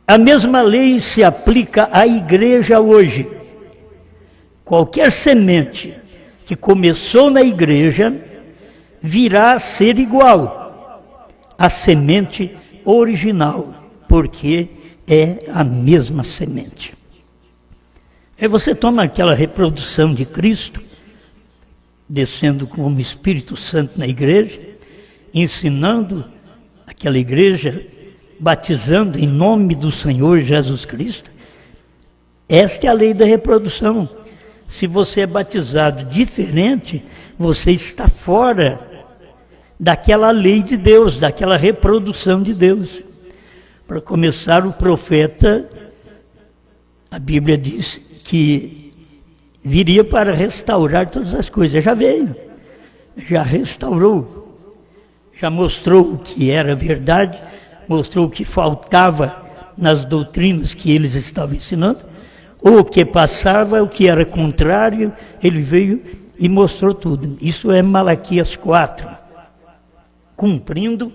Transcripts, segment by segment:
A mesma lei se aplica à igreja hoje. Qualquer semente que começou na igreja virá a ser igual à semente original, porque é a mesma semente. Aí você toma aquela reprodução de Cristo, descendo como Espírito Santo na igreja, ensinando aquela igreja, batizando em nome do Senhor Jesus Cristo. Esta é a lei da reprodução. Se você é batizado diferente, você está fora daquela lei de Deus, daquela reprodução de Deus. Para começar, o profeta, a Bíblia diz que viria para restaurar todas as coisas. Já veio, já restaurou, já mostrou o que era verdade, mostrou o que faltava nas doutrinas que eles estavam ensinando, ou o que passava, o que era contrário, ele veio e mostrou tudo. Isso é Malaquias 4, cumprindo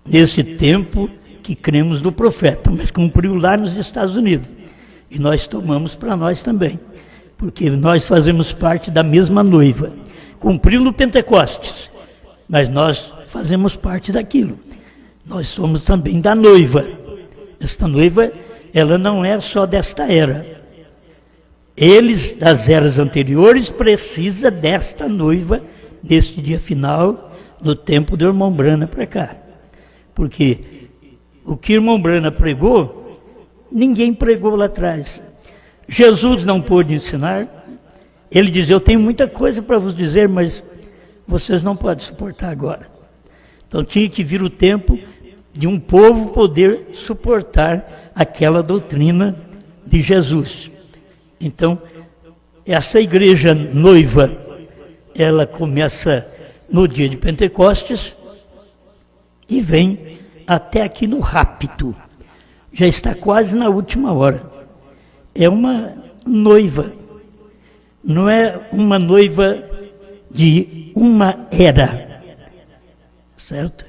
nesse tempo que cremos no profeta, mas cumpriu lá nos Estados Unidos. E nós tomamos para nós também, porque nós fazemos parte da mesma noiva. Cumpriu no Pentecostes, mas nós fazemos parte daquilo. Nós somos também da noiva. Esta noiva, ela não é só desta era. Eles, das eras anteriores, precisam desta noiva, neste dia final, no tempo do irmão Brana para cá. Porque o que o irmão Brana pregou, ninguém pregou lá atrás. Jesus não pôde ensinar. Ele diz, eu tenho muita coisa para vos dizer, mas vocês não podem suportar agora. Então tinha que vir o tempo de um povo poder suportar aquela doutrina de Jesus. Então, essa igreja noiva, ela começa no dia de Pentecostes e vem até aqui no rapto. Já está quase na última hora. É uma noiva, não é uma noiva de uma era, certo?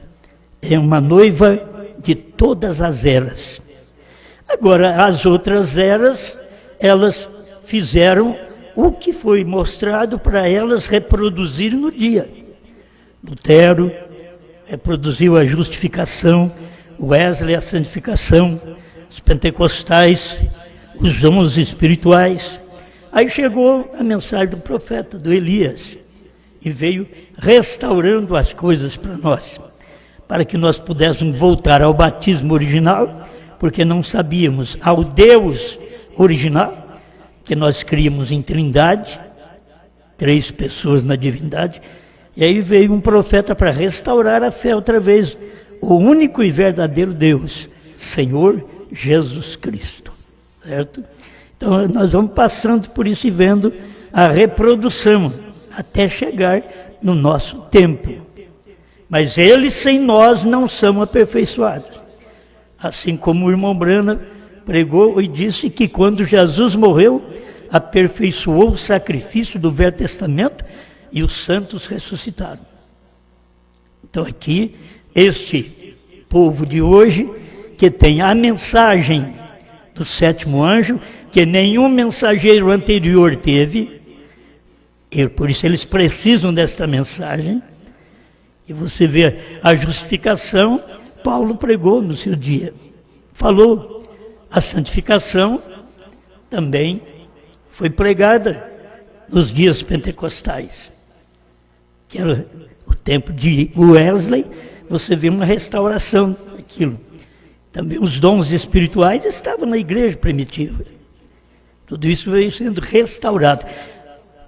É uma noiva de todas as eras. Agora, as outras eras, elas fizeram o que foi mostrado para elas reproduzir no dia. Lutero reproduziu a justificação, Wesley a santificação, os pentecostais, os dons espirituais. Aí chegou a mensagem do profeta, do Elias, e veio restaurando as coisas para nós, para que nós pudéssemos voltar ao batismo original, porque não sabíamos, ao Deus original, que nós criamos em Trindade, 3 pessoas na divindade, e aí veio um profeta para restaurar a fé outra vez, o único e verdadeiro Deus, Senhor Jesus Cristo, certo? Então nós vamos passando por isso e vendo a reprodução, até chegar no nosso tempo. Mas eles sem nós não são aperfeiçoados. Assim como o irmão Brana pregou e disse que quando Jesus morreu, aperfeiçoou o sacrifício do Velho Testamento e os santos ressuscitaram. Então aqui, este povo de hoje, que tem a mensagem do 7º anjo, que nenhum mensageiro anterior teve, e por isso eles precisam desta mensagem. E você vê a justificação, Paulo pregou no seu dia. Falou, a santificação também foi pregada nos dias pentecostais. Que era o tempo de Wesley, você vê uma restauração daquilo. Também os dons espirituais estavam na igreja primitiva. Tudo isso veio sendo restaurado.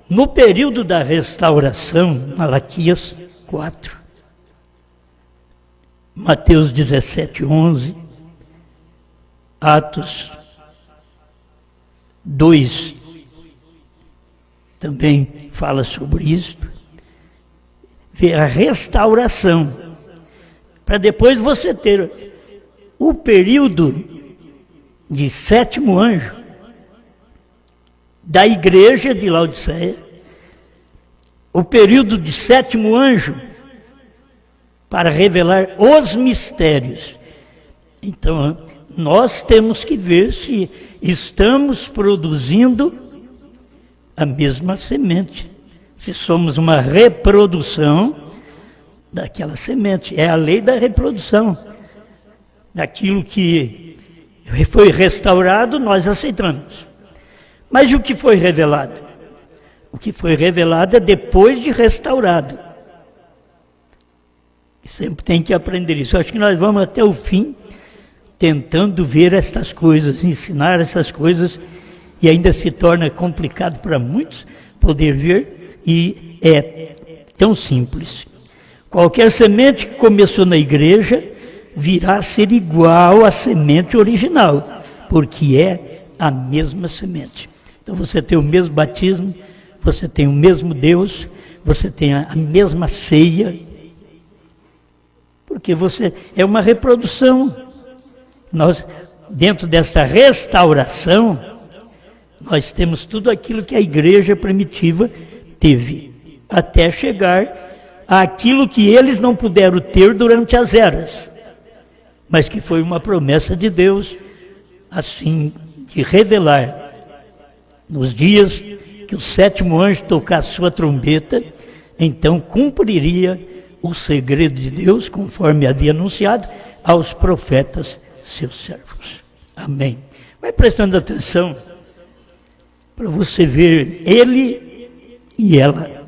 No período da restauração, Malaquias 4, Mateus 17:11, Atos 2, também fala sobre isso. Vê a restauração, para depois você ter o período de 7º anjo da igreja de Laodiceia, o período de 7º anjo para revelar os mistérios. Então, nós temos que ver se estamos produzindo a mesma semente. Se somos uma reprodução daquela semente. É a lei da reprodução. Daquilo que foi restaurado, nós aceitamos. Mas o que foi revelado? O que foi revelado é depois de restaurado. Sempre tem que aprender isso. Eu acho que nós vamos até o fim tentando ver estas coisas, ensinar essas coisas, e ainda se torna complicado para muitos poder ver, e é tão simples. Qualquer semente que começou na igreja virá a ser igual à semente original, porque é a mesma semente. Então você tem o mesmo batismo, você tem o mesmo Deus, você tem a mesma ceia, porque você é uma reprodução. Nós, dentro dessa restauração, nós temos tudo aquilo que a igreja primitiva teve, até chegar àquilo que eles não puderam ter durante as eras, mas que foi uma promessa de Deus, assim, de revelar, nos dias que o sétimo anjo tocasse sua trombeta, então cumpriria o segredo de Deus, conforme havia anunciado aos profetas seus servos. Amém. Vai prestando atenção para você ver ele e ela.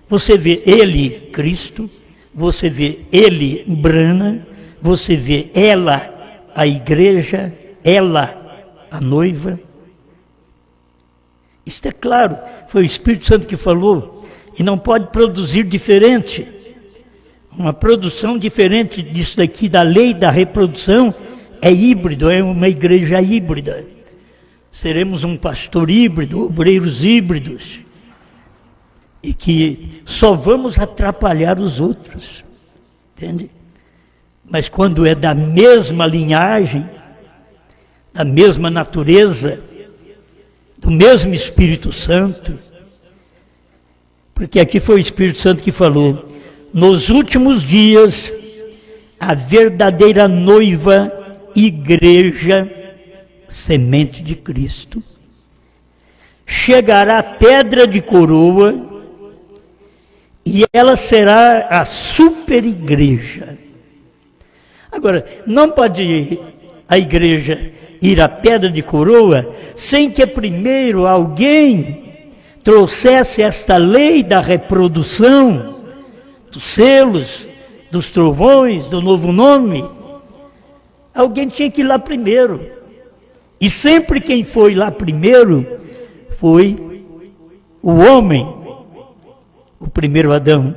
Você vê ele, Cristo, você vê ele, Brana, você vê ela, a igreja, ela, a noiva. Isto é claro, foi o Espírito Santo que falou, e não pode produzir diferente. Uma produção diferente disso daqui, da lei da reprodução, é híbrido, é uma igreja híbrida. Seremos um pastor híbrido, obreiros híbridos, e que só vamos atrapalhar os outros, entende? Mas quando é da mesma linhagem, da mesma natureza, do mesmo Espírito Santo, porque aqui foi o Espírito Santo que falou, nos últimos dias, a verdadeira noiva, igreja, semente de Cristo, chegará a pedra de coroa, e ela será a super igreja. Agora, não pode a igreja ir à pedra de coroa sem que primeiro alguém trouxesse esta lei da reprodução, dos selos, dos trovões, do novo nome. Alguém tinha que ir lá primeiro. E sempre quem foi lá primeiro foi o homem, o primeiro Adão.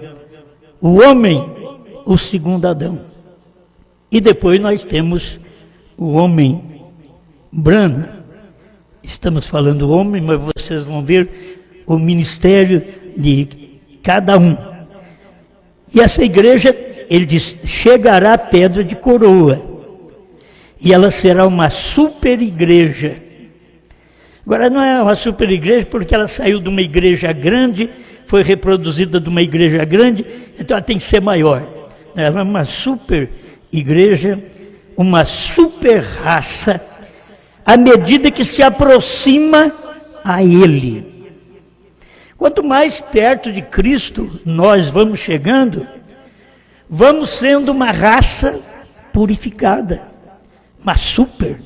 O homem, o segundo Adão. E depois nós temos o homem Brana. Estamos falando do homem, mas vocês vão ver o ministério de cada um. E essa igreja, ele diz, chegará a pedra de coroa. E ela será uma super igreja. Agora não é uma super igreja porque ela saiu de uma igreja grande, foi reproduzida de uma igreja grande, então ela tem que ser maior. Ela é uma super igreja, uma super raça, à medida que se aproxima a Ele. Quanto mais perto de Cristo nós vamos chegando, vamos sendo uma raça purificada. Uma super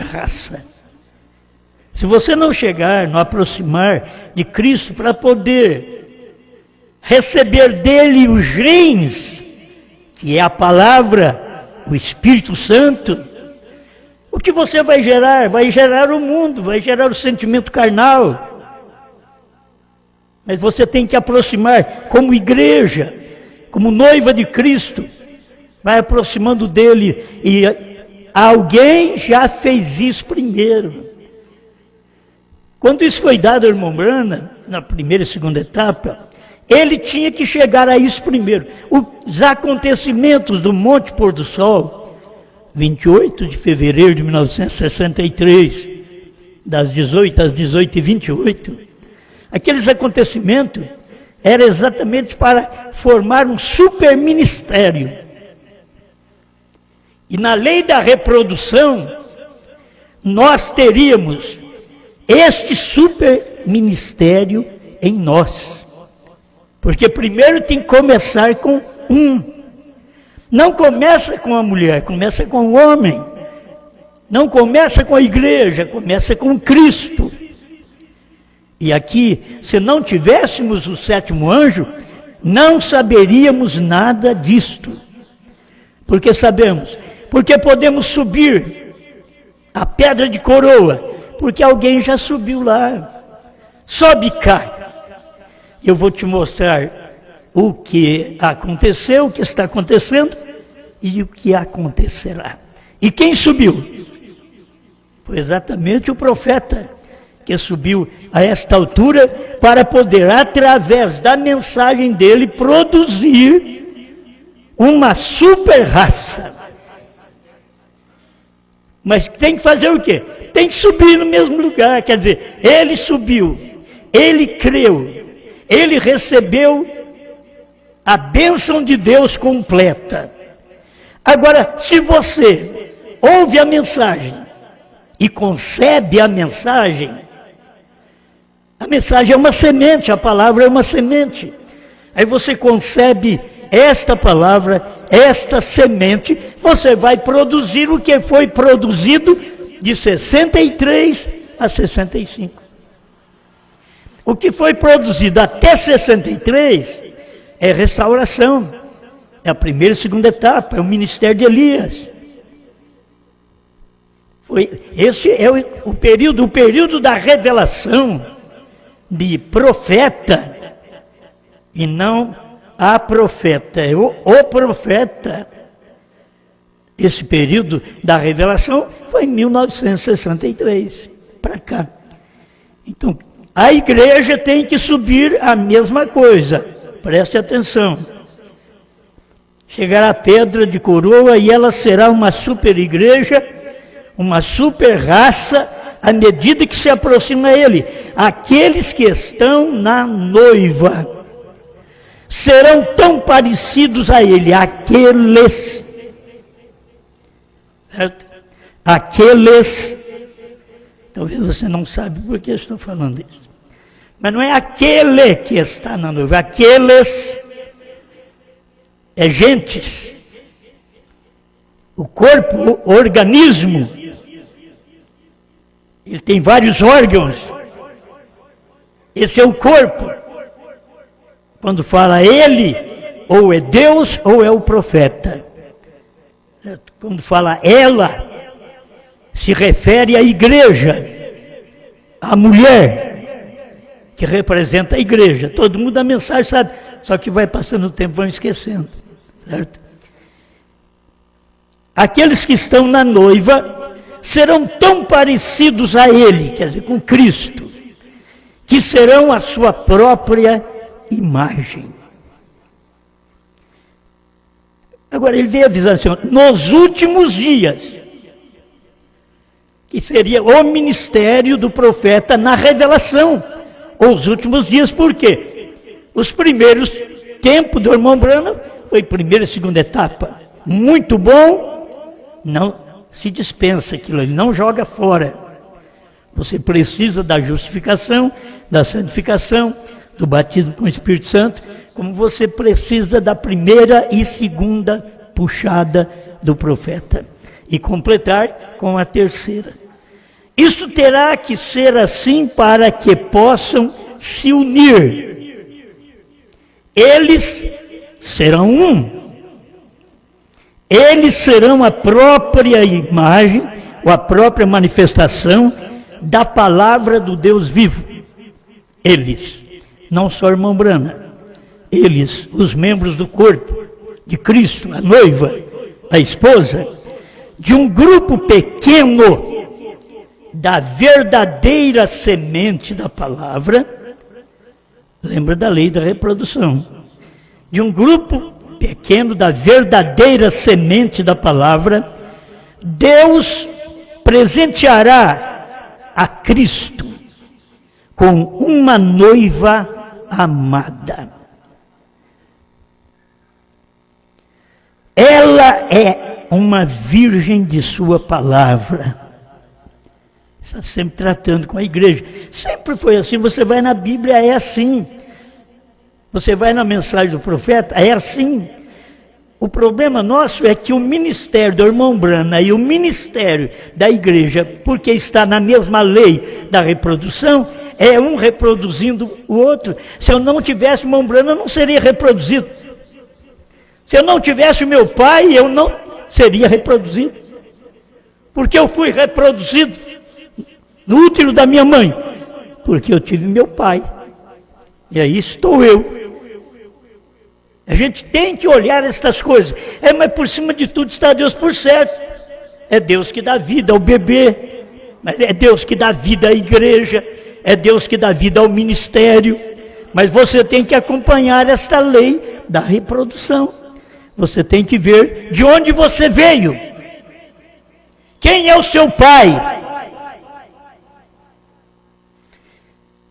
raça. Se você não chegar, não aproximar de Cristo para poder receber dele os genes, que é a palavra, o Espírito Santo, o que você vai gerar? Vai gerar o mundo, vai gerar o sentimento carnal. Mas você tem que aproximar como igreja, como noiva de Cristo, vai aproximando dele, e alguém já fez isso primeiro. Quando isso foi dado ao irmão Brana, na primeira e segunda etapa, ele tinha que chegar a isso primeiro. Os acontecimentos do Monte Pôr do Sol, 28 de fevereiro de 1963, das 18 às 18h28, aqueles acontecimentos eram exatamente para formar um super ministério. E na lei da reprodução, nós teríamos este super ministério em nós. Porque primeiro tem que começar com um. Não começa com a mulher, começa com o homem. Não começa com a igreja, começa com Cristo. E aqui, se não tivéssemos o sétimo anjo, não saberíamos nada disto. Porque sabemos, porque podemos subir a pedra de coroa, porque alguém já subiu lá. Sobe e cai. Eu vou te mostrar o que aconteceu, o que está acontecendo e o que acontecerá. E quem subiu? Foi exatamente o profeta que subiu a esta altura para poder, através da mensagem dele, produzir uma super raça. Mas tem que fazer o quê? Tem que subir no mesmo lugar. Quer dizer, ele subiu, ele creu, ele recebeu a bênção de Deus completa. Agora, se você ouve a mensagem e concebe a mensagem é uma semente, a palavra é uma semente. Aí você concebe esta palavra, esta semente, você vai produzir o que foi produzido de 63 a 65. O que foi produzido até 63 é restauração, é a primeira e segunda etapa, é o ministério de Elias. Esse é o período da revelação de profeta, e não a profeta, é o profeta. Esse período da revelação foi em 1963, para cá. Então, a igreja tem que subir a mesma coisa, preste atenção. Chegará a pedra de coroa e ela será uma super igreja, uma super raça, à medida que se aproxima ele. Aqueles que estão na noiva serão tão parecidos a ele, aqueles, certo? Aqueles, talvez você não sabe por que eu estou falando isso, mas não é aquele que está na noiva, aqueles é gentes, o corpo, o organismo, ele tem vários órgãos, esse é o corpo. Quando fala ele, ou é Deus ou é o profeta. Quando fala ela, se refere à igreja, à mulher, que representa a igreja. Todo mundo a mensagem sabe, só que vai passando o tempo, vão esquecendo, certo? Aqueles que estão na noiva serão tão parecidos a ele, quer dizer, com Cristo, que serão a sua própria imagem. Agora ele veio avisando assim, nos últimos dias, que seria o ministério do profeta na revelação, ou os últimos dias, por quê? Os primeiros tempos do irmão Branham foi primeira e segunda etapa, muito bom, não se dispensa aquilo, ele não joga fora. Você precisa da justificação, da santificação, do batismo com o Espírito Santo, como você precisa da primeira e segunda puxada do profeta. E completar com a terceira. Isso terá que ser assim para que possam se unir. Eles serão um. Eles serão a própria imagem, ou a própria manifestação da palavra do Deus vivo. Eles, não só o irmão Branham, eles, os membros do corpo de Cristo, a noiva, a esposa, de um grupo pequeno da verdadeira semente da palavra, lembra da lei da reprodução, de um grupo pequeno da verdadeira semente da palavra, Deus presenteará a Cristo com uma noiva amada. Ela é uma virgem de sua palavra. Está sempre tratando com a igreja. Sempre foi assim. Você vai na Bíblia, é assim. Você vai na mensagem do profeta, é assim. O problema nosso é que o ministério do irmão Brana e o ministério da igreja, porque está na mesma lei da reprodução, é um reproduzindo o outro. Se eu não tivesse o irmão Brana, eu não seria reproduzido. Se eu não tivesse o meu pai, eu não seria reproduzido. Porque eu fui reproduzido no útero da minha mãe, porque eu tive meu pai. E aí estou eu. A gente tem que olhar estas coisas. Mas por cima de tudo está Deus por certo. É Deus que dá vida ao bebê, mas é Deus que dá vida à igreja, é Deus que dá vida ao ministério. Mas você tem que acompanhar esta lei da reprodução. Você tem que ver de onde você veio. Quem é o seu pai?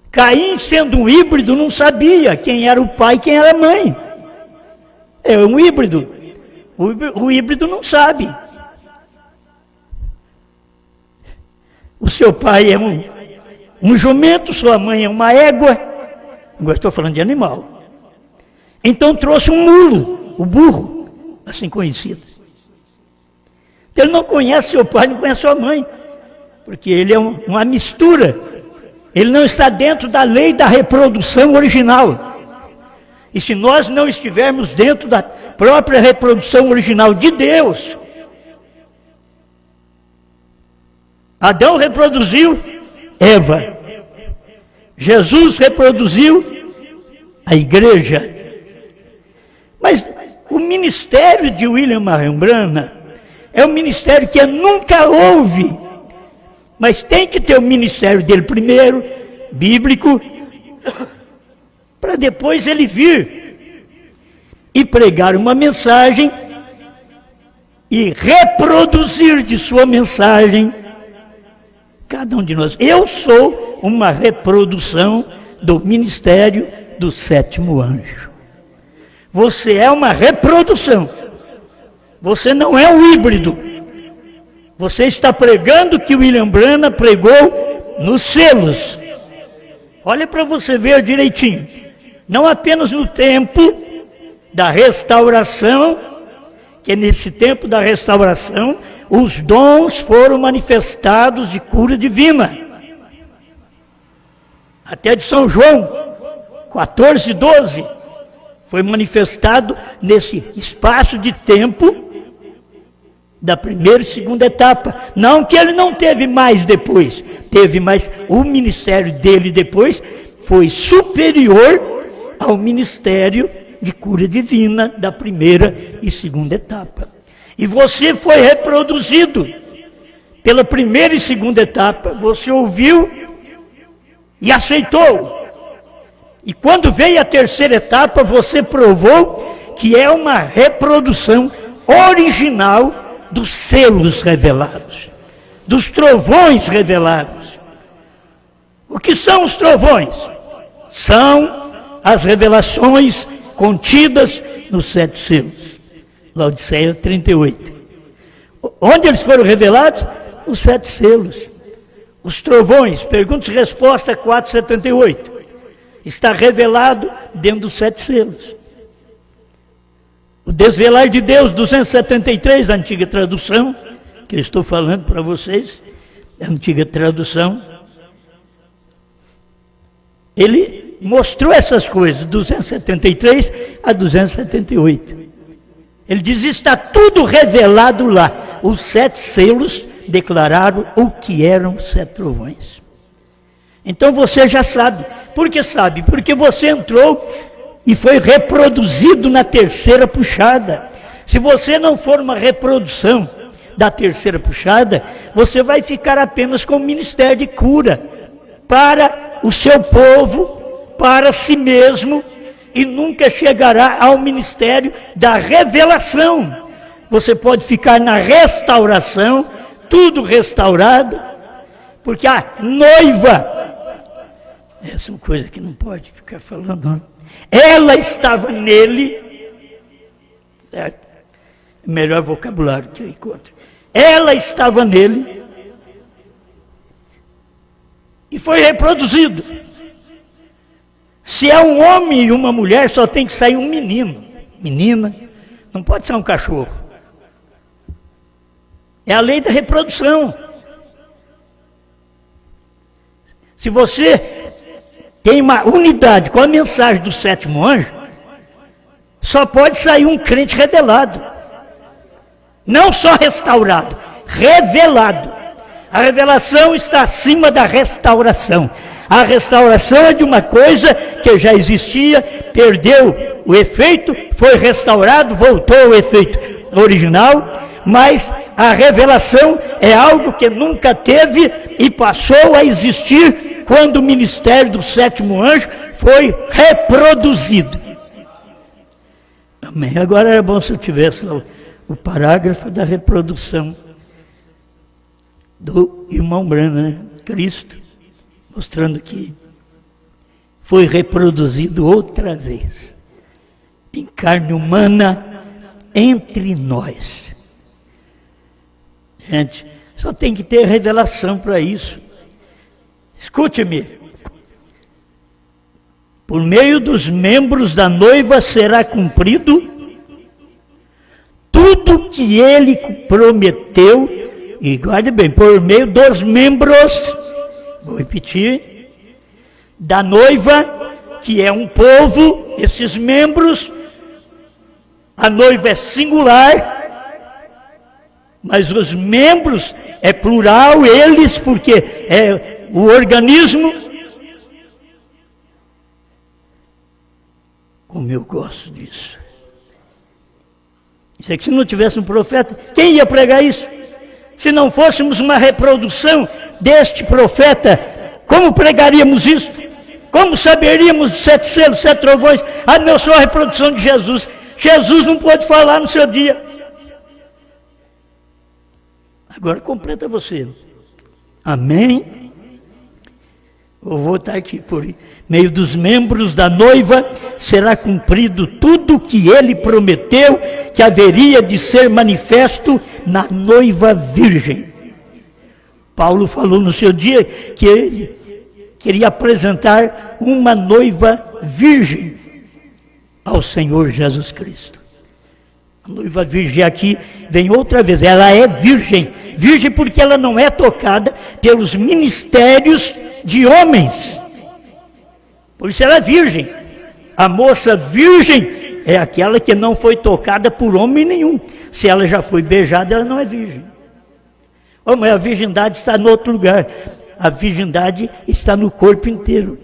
Caim, sendo um híbrido, não sabia quem era o pai e quem era a mãe. É um híbrido. O híbrido não sabe. O seu pai é um jumento, sua mãe é uma égua. Agora estou falando de animal. Então trouxe um mulo, o burro, assim conhecido. Então ele não conhece seu pai, não conhece sua mãe, porque ele é uma mistura. Ele não está dentro da lei da reprodução original. E se nós não estivermos dentro da própria reprodução original de Deus, Adão reproduziu Eva, Jesus reproduziu a igreja. Mas o ministério de William Marion Branham é um ministério que nunca houve, mas tem que ter o ministério dele primeiro, bíblico, para depois ele vir e pregar uma mensagem e reproduzir de sua mensagem cada um de nós. Eu sou uma reprodução do ministério do sétimo anjo. Você é uma reprodução. Você não é um híbrido. Você está pregando o que William Branham pregou nos selos. Olha para você ver direitinho. Não apenas no tempo da restauração, que nesse tempo da restauração, os dons foram manifestados de cura divina. Até de São João 14:12, foi manifestado nesse espaço de tempo da primeira e segunda etapa. Não que ele não teve mais depois, teve, mas o ministério dele depois foi superior ao ministério de cura divina da primeira e segunda etapa. E você foi reproduzido pela primeira e segunda etapa, você ouviu e aceitou. E quando veio a terceira etapa, você provou que é uma reprodução original dos selos revelados, dos trovões revelados. O que são os trovões? São as revelações contidas nos 7 selos. Laodiceia 38. Onde eles foram revelados? Os 7 selos. Os trovões, perguntas e resposta 4:78. Está revelado dentro dos 7 selos. O desvelar de Deus, 273, a antiga tradução, que eu estou falando para vocês, a antiga tradução. Ele mostrou essas coisas, 273 a 278. Ele diz, está tudo revelado lá. Os 7 selos declararam o que eram 7 trovões. Então você já sabe. Por que sabe? Porque você entrou e foi reproduzido na terceira puxada. Se você não for uma reprodução da terceira puxada, você vai ficar apenas com o ministério de cura para o seu povo, para si mesmo, e nunca chegará ao ministério da revelação. Você pode ficar na restauração, tudo restaurado, porque a noiva, essa é uma coisa que não pode ficar falando, não. Ela estava nele, certo? Melhor vocabulário que eu encontro. Ela estava nele e foi reproduzido. Se é um homem e uma mulher, só tem que sair um menino. Menina, não pode ser um cachorro. É a lei da reprodução. Se você tem uma unidade com a mensagem do sétimo anjo, só pode sair um crente revelado. Não só restaurado, revelado. A revelação está acima da restauração. A restauração é de uma coisa que já existia, perdeu o efeito, foi restaurado, voltou ao efeito original, mas a revelação é algo que nunca teve e passou a existir quando o ministério do sétimo anjo foi reproduzido. Amém. Agora era bom se eu tivesse o parágrafo da reprodução do irmão Branham, né? Cristo, mostrando que foi reproduzido outra vez, em carne humana, entre nós. Gente, só tem que ter revelação para isso. Escute-me. Por meio dos membros da noiva será cumprido tudo que ele prometeu, e guarde bem, por meio dos membros, vou repetir, da noiva, que é um povo, esses membros, a noiva é singular, mas os membros é plural, eles, porque é o organismo. Como eu gosto disso. Isso é que se não tivesse um profeta, quem ia pregar isso? Se não fôssemos uma reprodução deste profeta, como pregaríamos isso? Como saberíamos os 7 selos, 7 trovões? Ah, não, eu sou a reprodução de Jesus. Jesus não pode falar no seu dia. Agora completa você. Amém? Vou voltar aqui. Por meio dos membros da noiva será cumprido tudo o que ele prometeu que haveria de ser manifesto na noiva virgem. Paulo falou no seu dia que ele queria apresentar uma noiva virgem ao Senhor Jesus Cristo. A noiva virgem aqui vem outra vez, ela é virgem. Virgem porque ela não é tocada pelos ministérios de homens. Por isso ela é virgem. A moça virgem é aquela que não foi tocada por homem nenhum. Se ela já foi beijada, ela não é virgem. Oh, mas a virgindade está em outro lugar. A virgindade está no corpo inteiro.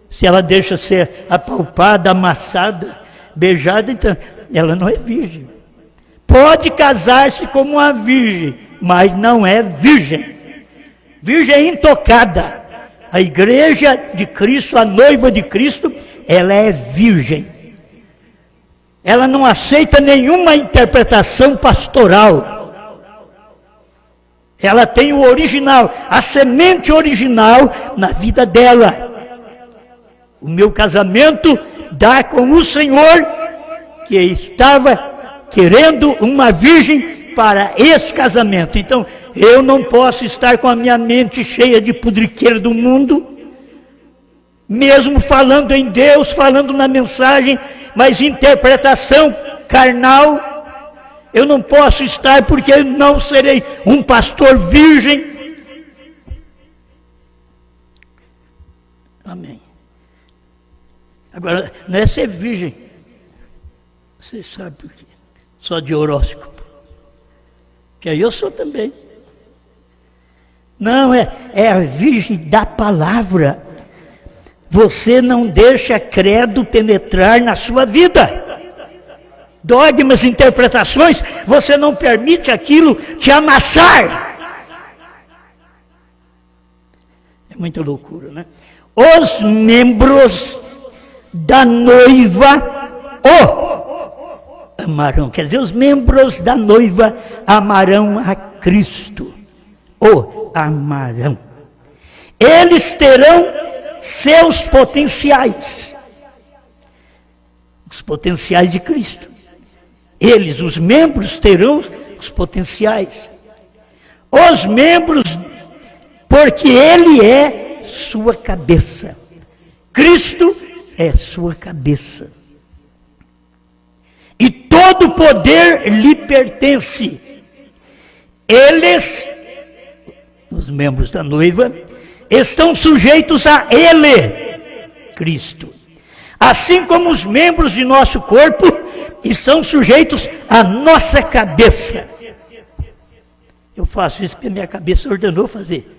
Se ela deixa ser apalpada, amassada, beijada, então ela não é virgem. Pode casar-se como uma virgem, mas não é virgem. Virgem é intocada. A igreja de Cristo, a noiva de Cristo, ela é virgem. Ela não aceita nenhuma interpretação pastoral. Ela tem o original, a semente original na vida dela. O meu casamento dá com o Senhor, que estava querendo uma virgem para esse casamento. Então, eu não posso estar com a minha mente cheia de pudriqueira do mundo, mesmo falando em Deus, falando na mensagem, mas interpretação carnal. Eu não posso estar porque eu não serei um pastor virgem. Amém. Agora, não é ser virgem. Você sabe por quê? Só de horóscopo. Que aí eu sou também. Não, é a virgem da palavra. Você não deixa credo penetrar na sua vida. Dogmas, interpretações, você não permite aquilo te amassar. É muita loucura, né? Os membros da noiva o amarão. Quer dizer, os membros da noiva amarão a Cristo. O amarão. Eles terão seus potenciais. Os potenciais de Cristo. Eles, os membros, terão os potenciais. Os membros, porque Ele é sua cabeça. Cristo é sua cabeça. E todo poder lhe pertence. Eles, os membros da noiva, estão sujeitos a Ele, Cristo. Assim como os membros de nosso corpo estão sujeitos à nossa cabeça. Eu faço isso porque a minha cabeça ordenou fazer.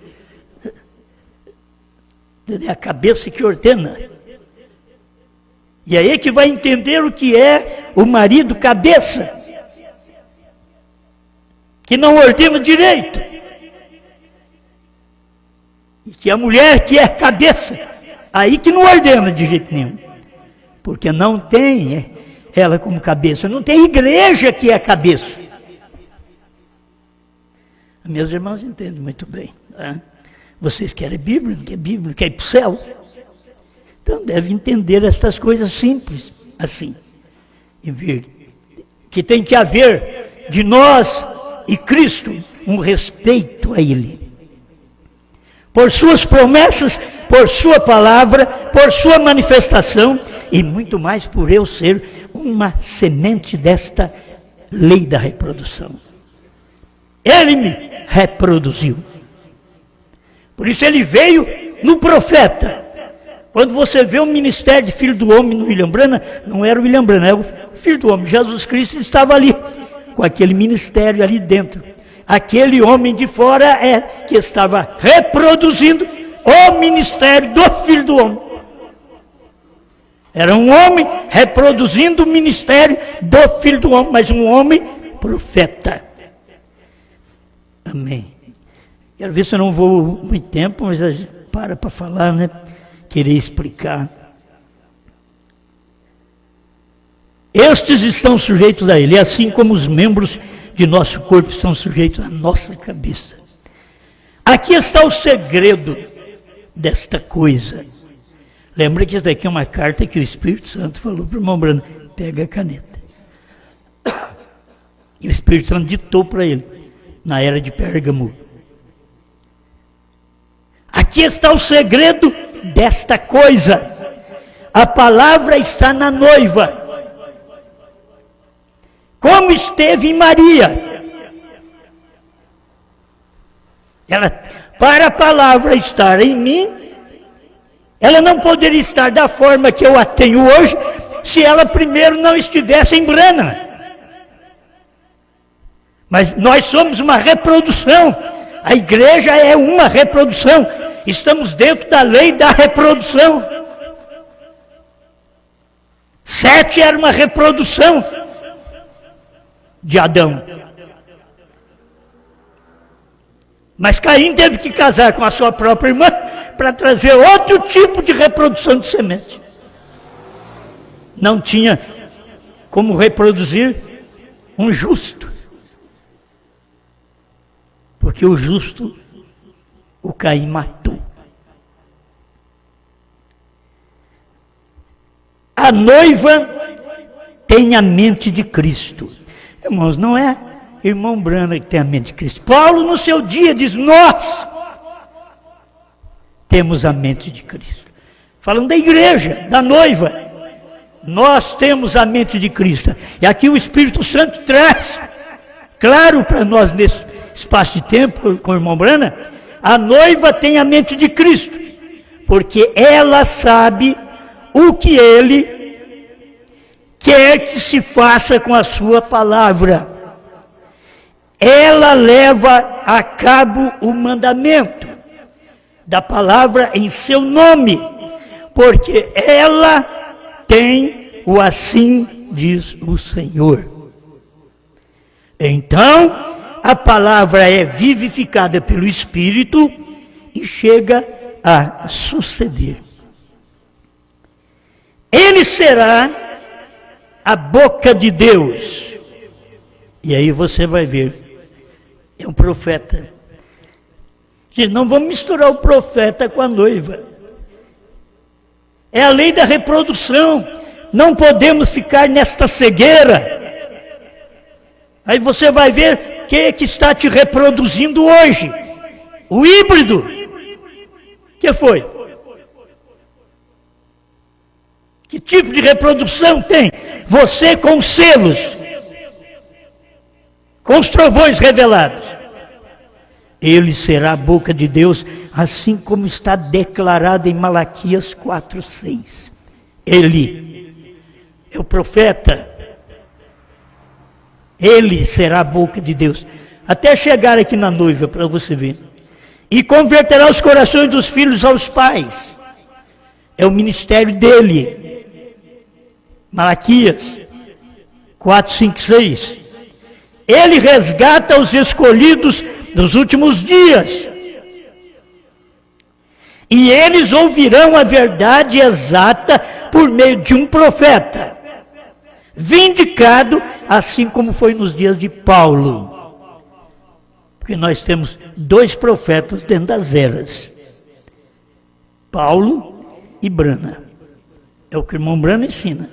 É a cabeça que ordena. E aí que vai entender o que é o marido cabeça, que não ordena direito. E que a mulher que é cabeça, aí que não ordena de jeito nenhum. Porque não tem ela como cabeça, não tem igreja que é cabeça. Meus irmãos entendem muito bem. Né? Vocês querem Bíblia, não querem Bíblia, não querem ir para o céu? Então devem entender estas coisas simples, assim. E ver que tem que haver de nós e Cristo um respeito a Ele. Por suas promessas, por sua palavra, por sua manifestação, e muito mais por eu ser uma semente desta lei da reprodução. Ele me reproduziu. Por isso ele veio no profeta. Quando você vê o ministério de Filho do Homem no William Branham, não era o William Branham, era o Filho do Homem. Jesus Cristo estava ali, com aquele ministério ali dentro. Aquele homem de fora que estava reproduzindo o ministério do Filho do Homem. Era um homem reproduzindo o ministério do Filho do Homem, mas um homem profeta. Amém. Quero ver se eu não vou muito tempo, mas a gente para falar, né? Querer explicar. Estes estão sujeitos a Ele, assim como os membros de nosso corpo são sujeitos à nossa cabeça. Aqui está o segredo desta coisa. Lembra que isso daqui é uma carta que o Espírito Santo falou para o irmão Branham, pega a caneta. E o Espírito Santo ditou para ele, na era de Pérgamo. Aqui está o segredo desta coisa. A palavra está na noiva. Como esteve em Maria. Para a palavra estar em mim, ela não poderia estar da forma que eu a tenho hoje, se ela primeiro não estivesse em Branham. Mas nós somos uma reprodução. A igreja é uma reprodução. Estamos dentro da lei da reprodução. 7 era uma reprodução de Adão. Mas Caim teve que casar com a sua própria irmã para trazer outro tipo de reprodução de semente. Não tinha como reproduzir um justo. Porque o justo, o Caim matou. A noiva tem a mente de Cristo. Irmãos, não é irmão Branham que tem a mente de Cristo. Paulo, no seu dia, diz, nós temos a mente de Cristo. Falando da igreja, da noiva. Nós temos a mente de Cristo. E aqui o Espírito Santo traz, claro para nós nesse espaço de tempo, com o irmão Branham, a noiva tem a mente de Cristo. Porque ela sabe o que ele quer que se faça com a sua palavra. Ela leva a cabo o mandamento da palavra em seu nome, porque ela tem o assim diz o Senhor. Então, a palavra é vivificada pelo Espírito e chega a suceder. Ele será a boca de Deus. E aí você vai ver. É um profeta. Não vamos misturar o profeta com a noiva. É a lei da reprodução. Não podemos ficar nesta cegueira. Aí você vai ver que está te reproduzindo hoje. O híbrido. Que foi? Que tipo de reprodução tem? Você com os selos, com os trovões revelados. Ele será a boca de Deus, assim como está declarado em Malaquias 4:6. Ele é o profeta. Ele será a boca de Deus. Até chegar aqui na noiva, para você ver. E converterá os corações dos filhos aos pais. É o ministério dele. Malaquias 4, 5, 6. Ele resgata os escolhidos dos últimos dias. E eles ouvirão a verdade exata por meio de um profeta, vindicado, assim como foi nos dias de Paulo. Porque nós temos 2 profetas dentro das eras. Paulo e Brana. É o que o irmão Brana ensina.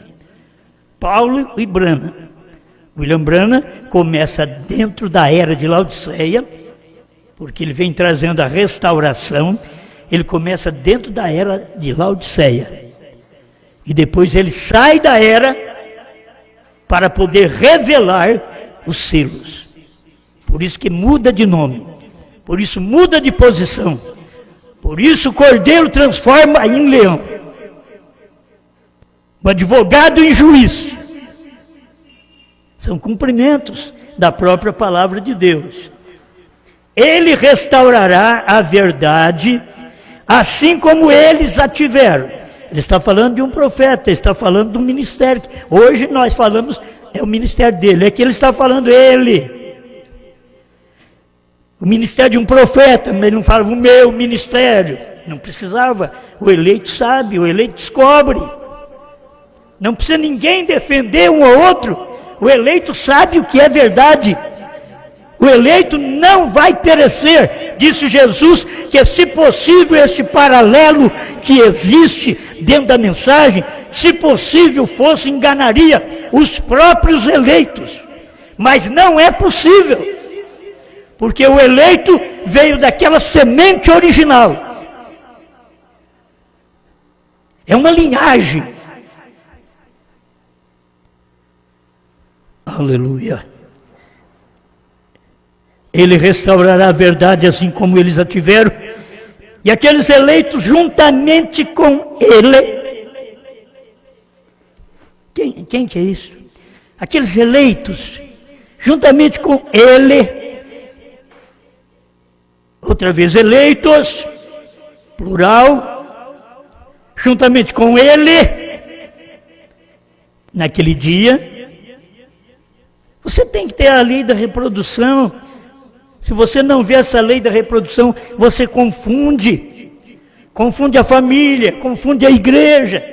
Paulo e Brana. William Brana começa dentro da era de Laodiceia, porque ele vem trazendo a restauração. Ele começa dentro da era de Laodiceia. E depois ele sai da era para poder revelar os selos. Por isso que muda de nome. Por isso muda de posição. Por isso o cordeiro transforma em leão. O advogado em juiz. São cumprimentos da própria palavra de Deus. Ele restaurará a verdade, assim como eles a tiveram. Ele está falando de um profeta, ele está falando de um ministério. Hoje nós falamos, é o ministério dele. É que ele está falando ele. O ministério de um profeta, mas ele não fala o meu ministério. Não precisava. O eleito sabe, o eleito descobre. Não precisa ninguém defender um ou outro. O eleito sabe o que é verdade. O eleito não vai perecer. Disse Jesus que, se possível, este paralelo que existe dentro da mensagem, se possível fosse, enganaria os próprios eleitos. Mas não é possível. Porque o eleito veio daquela semente original. É uma linhagem. Aleluia. Ele restaurará a verdade assim como eles a tiveram. E aqueles eleitos juntamente com ele. Quem que é isso? Aqueles eleitos juntamente com ele. Outra vez eleitos, plural, juntamente com ele, naquele dia. Você tem que ter a lei da reprodução. Se você não vê essa lei da reprodução, você confunde. Confunde a família, confunde a igreja.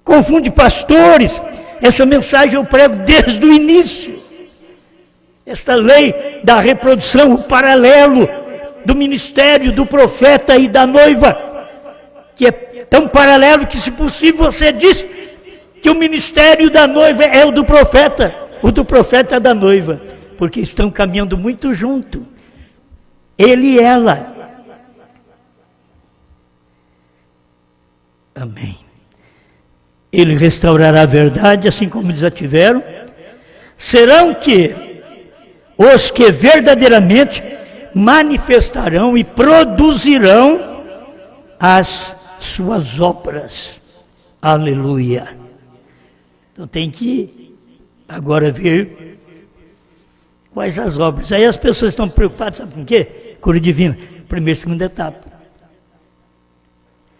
Confunde pastores. Essa mensagem eu prego desde o início. Esta lei da reprodução, o paralelo do ministério do profeta e da noiva, que é tão paralelo que, se possível, você diz que o ministério da noiva é o do profeta é da noiva, porque estão caminhando muito junto, ele e ela. Amém. Ele restaurará a verdade, assim como eles a tiveram. Serão que os que verdadeiramente manifestarão e produzirão as suas obras. Aleluia. Então tem que agora ver quais as obras. Aí as pessoas estão preocupadas, sabe com o quê? Cura divina. Primeira e segunda etapa.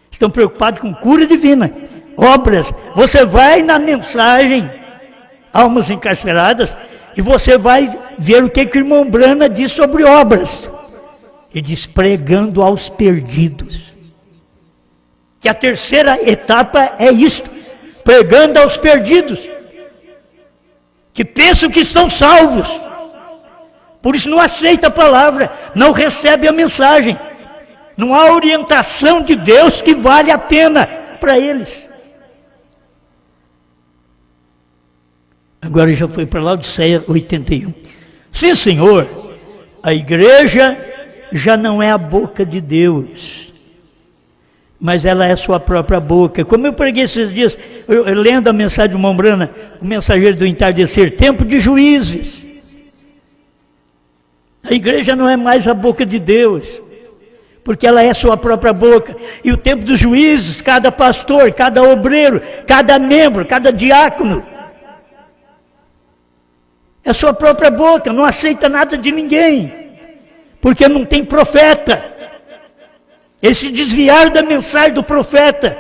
Estão preocupados com cura divina. Obras. Você vai na mensagem Almas Encarceradas e você vai ver o que o irmão Brana diz sobre obras. Ele diz: pregando aos perdidos. Que a terceira etapa é isto: pregando aos perdidos, que pensam que estão salvos, por isso não aceita a palavra, não recebe a mensagem, não há orientação de Deus que vale a pena para eles. Agora já foi para Laodiceia 81. Sim, senhor, a igreja já não é a boca de Deus, mas ela é a sua própria boca. Como eu preguei esses dias, eu lendo a mensagem de Mombrana, o mensageiro do entardecer, tempo de juízes. A igreja não é mais a boca de Deus, porque ela é a sua própria boca. E o tempo dos juízes, cada pastor, cada obreiro, cada membro, cada diácono, é a sua própria boca, não aceita nada de ninguém, porque não tem profeta. Eles se desviaram da mensagem do profeta,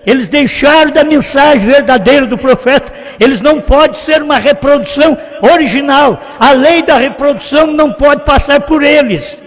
eles deixaram da mensagem verdadeira do profeta. Eles não podem ser uma reprodução original, a lei da reprodução não pode passar por eles.